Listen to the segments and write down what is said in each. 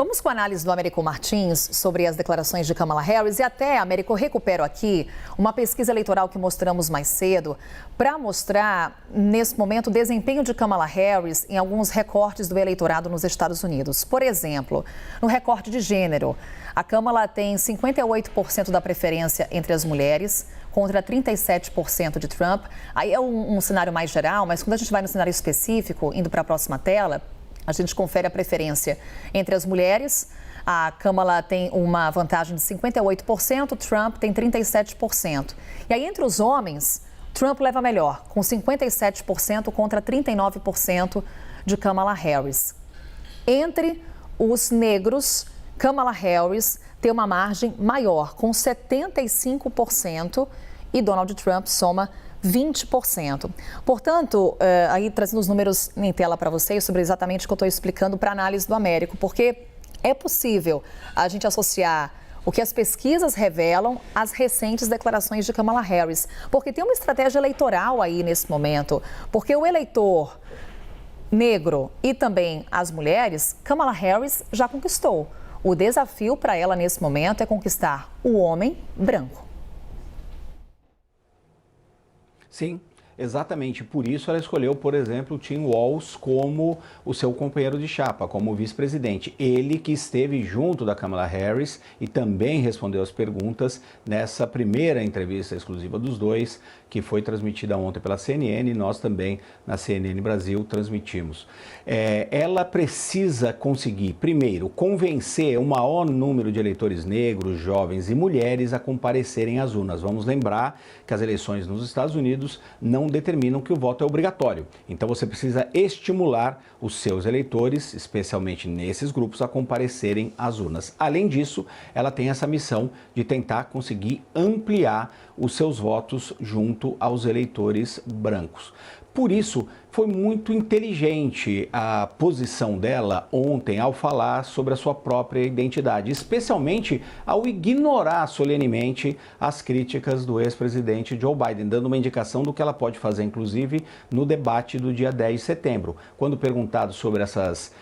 Vamos com a análise do Américo Martins sobre as declarações de Kamala Harris e até, Américo, eu recupero aqui uma pesquisa eleitoral que mostramos mais cedo para mostrar, nesse momento, o desempenho de Kamala Harris em alguns recortes do eleitorado nos Estados Unidos. Por exemplo, no recorte de gênero, a Kamala tem 58% da preferência entre as mulheres, contra 37% de Trump. Aí é um cenário mais geral, mas quando a gente vai no cenário específico, indo para a próxima tela, a gente confere a preferência entre as mulheres. A Kamala tem uma vantagem de 58%, Trump tem 37%. E aí, entre os homens, Trump leva melhor, com 57% contra 39% de Kamala Harris. Entre os negros, Kamala Harris tem uma margem maior, com 75%, e Donald Trump soma 20%. Portanto, aí trazendo os números em tela para vocês sobre exatamente o que eu estou explicando para a análise do Américo, porque é possível a gente associar o que as pesquisas revelam às recentes declarações de Kamala Harris, porque tem uma estratégia eleitoral aí nesse momento, porque o eleitor negro e também as mulheres, Kamala Harris já conquistou. O desafio para ela nesse momento é conquistar o homem branco. Sim, exatamente. Por isso ela escolheu, por exemplo, o Tim Walz como o seu companheiro de chapa, como vice-presidente. Ele que esteve junto da Kamala Harris e também respondeu as perguntas nessa primeira entrevista exclusiva dos dois, que foi transmitida ontem pela CNN e nós também na CNN Brasil transmitimos. Ela precisa conseguir, primeiro, convencer o maior número de eleitores negros, jovens e mulheres a comparecerem às urnas. Vamos lembrar que as eleições nos Estados Unidos não determinam que o voto é obrigatório. Então você precisa estimular os seus eleitores, especialmente nesses grupos, a comparecerem às urnas. Além disso, ela tem essa missão de tentar conseguir ampliar os seus votos junto aos eleitores brancos. Por isso, foi muito inteligente a posição dela ontem ao falar sobre a sua própria identidade, especialmente ao ignorar solenemente as críticas do ex-presidente Joe Biden, dando uma indicação do que ela pode fazer, inclusive, no debate do dia 10 de setembro. Quando perguntado sobre essas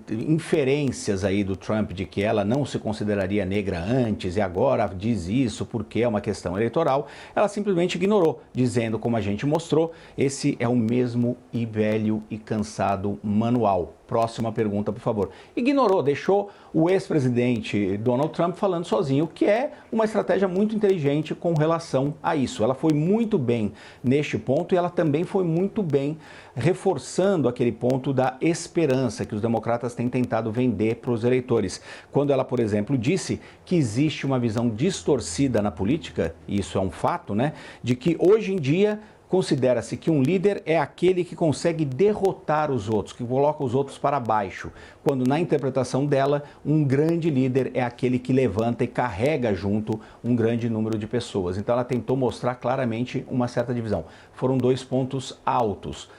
inferências aí do Trump de que ela não se consideraria negra antes e agora diz isso porque é uma questão eleitoral, ela simplesmente ignorou, dizendo, como a gente mostrou, esse é o mesmo e velho e cansado manual. Próxima pergunta, por favor. Ignorou, deixou o ex-presidente Donald Trump falando sozinho, que é uma estratégia muito inteligente com relação a isso. Ela foi muito bem neste ponto e ela também foi muito bem reforçando aquele ponto da esperança que os democratas têm tentado vender para os eleitores. Quando ela, por exemplo, disse que existe uma visão distorcida na política, e isso é um fato, né, de que hoje em dia considera-se que um líder é aquele que consegue derrotar os outros, que coloca os outros para baixo, quando na interpretação dela, um grande líder é aquele que levanta e carrega junto um grande número de pessoas. Então ela tentou mostrar claramente uma certa divisão. Foram dois pontos altos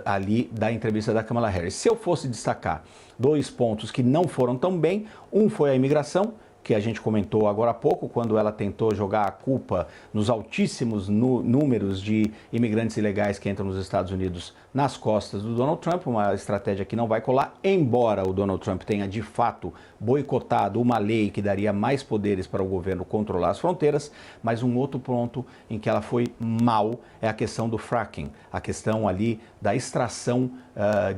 ali da entrevista da Kamala Harris. Se eu fosse destacar dois pontos que não foram tão bem, um foi a imigração, que a gente comentou agora há pouco, quando ela tentou jogar a culpa nos altíssimos números de imigrantes ilegais que entram nos Estados Unidos nas costas do Donald Trump, uma estratégia que não vai colar, embora o Donald Trump tenha de fato boicotado uma lei que daria mais poderes para o governo controlar as fronteiras, mas um outro ponto em que ela foi mal é a questão do fracking, a questão ali da extração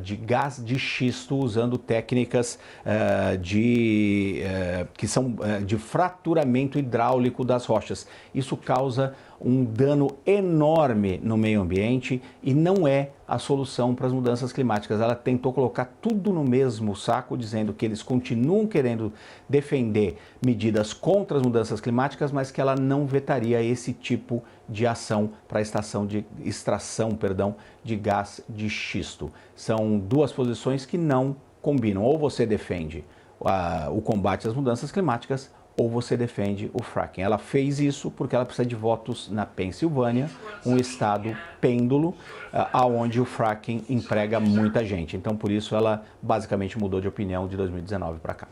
de gás de xisto usando técnicas que são de fraturamento hidráulico das rochas. Isso causa um dano enorme no meio ambiente e não é a solução para as mudanças climáticas. Ela tentou colocar tudo no mesmo saco, dizendo que eles continuam querendo defender medidas contra as mudanças climáticas, mas que ela não vetaria esse tipo de ação para a extração de gás de xisto. São duas posições que não combinam. Ou você defende o combate às mudanças climáticas, ou você defende o fracking. Ela fez isso porque ela precisa de votos na Pensilvânia, um estado pêndulo, aonde o fracking emprega muita gente. Então, por isso, ela basicamente mudou de opinião de 2019 para cá.